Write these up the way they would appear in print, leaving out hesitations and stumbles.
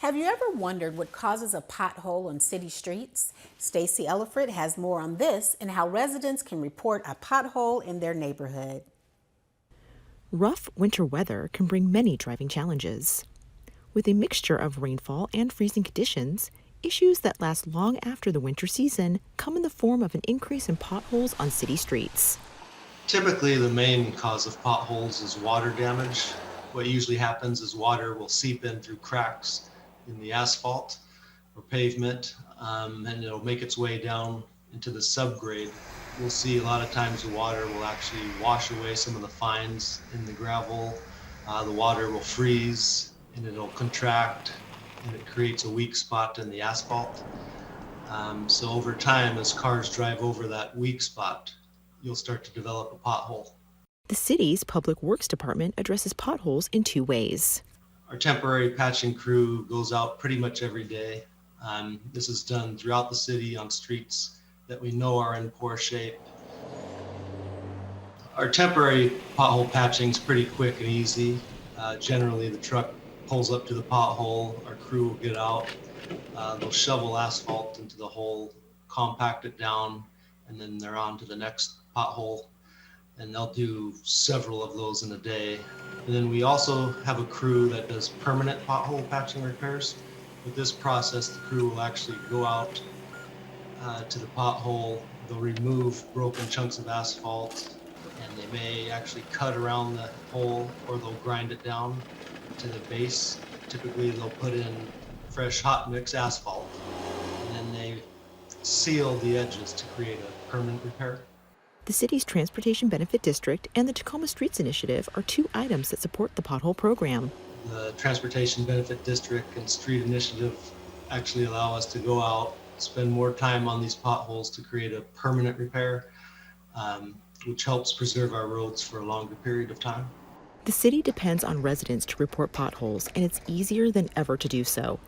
Have you ever wondered what causes a pothole on city streets? Stacy Ellifrit has more on this and how residents can report a pothole in their neighborhood. Rough winter weather can bring many driving challenges. With a mixture of rainfall and freezing conditions, issues that last long after the winter season come in the form of an increase in potholes on city streets. Typically, the main cause of potholes is water damage. What usually happens is water will seep in through cracks in the asphalt or pavement, and it'll make its way down into the subgrade. We'll see a lot of times the water will actually wash away some of the fines in the gravel. The water will freeze and it'll contract and it creates a weak spot in the asphalt. So over time, as cars drive over that weak spot, you'll start to develop a pothole. The city's Public Works Department addresses potholes in two ways. Our temporary patching crew goes out pretty much every day. This is done throughout the city on streets that we know are in poor shape. Our temporary pothole patching is pretty quick and easy. Generally, the truck pulls up to the pothole, our crew will get out, they'll shovel asphalt into the hole, compact it down, and then they're on to the next pothole. And they'll do several of those in a day. And then we also have a crew that does permanent pothole patching repairs. With this process, the crew will actually go out to the pothole, they'll remove broken chunks of asphalt, and they may actually cut around the hole or they'll grind it down to the base. Typically, they'll put in fresh hot mix asphalt, and then they seal the edges to create a permanent repair. The city's Transportation Benefit District and the Tacoma Streets Initiative are two items that support the pothole program. The Transportation Benefit District and Street Initiative actually allow us to go out, spend more time on these potholes to create a permanent repair, which helps preserve our roads for a longer period of time. The city depends on residents to report potholes, and it's easier than ever to do so.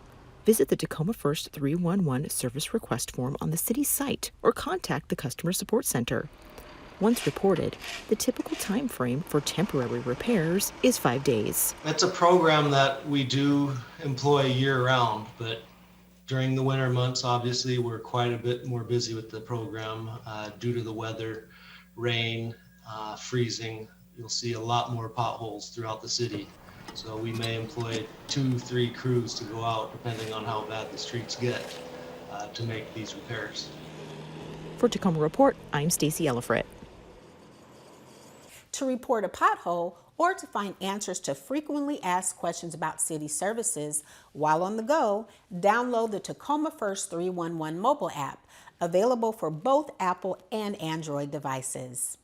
Visit the Tacoma First 311 service request form on the city's site or contact the Customer Support Center. Once reported, the typical time frame for temporary repairs is 5 days. It's a program that we do employ year-round, but during the winter months, obviously, we're quite a bit more busy with the program due to the weather, rain, freezing. You'll see a lot more potholes throughout the city. So we may employ 2-3 crews to go out, depending on how bad the streets get, to make these repairs. For Tacoma Report, I'm Stacy Ellifrit. To report a pothole or to find answers to frequently asked questions about city services while on the go, download the Tacoma First 311 mobile app, available for both Apple and Android devices.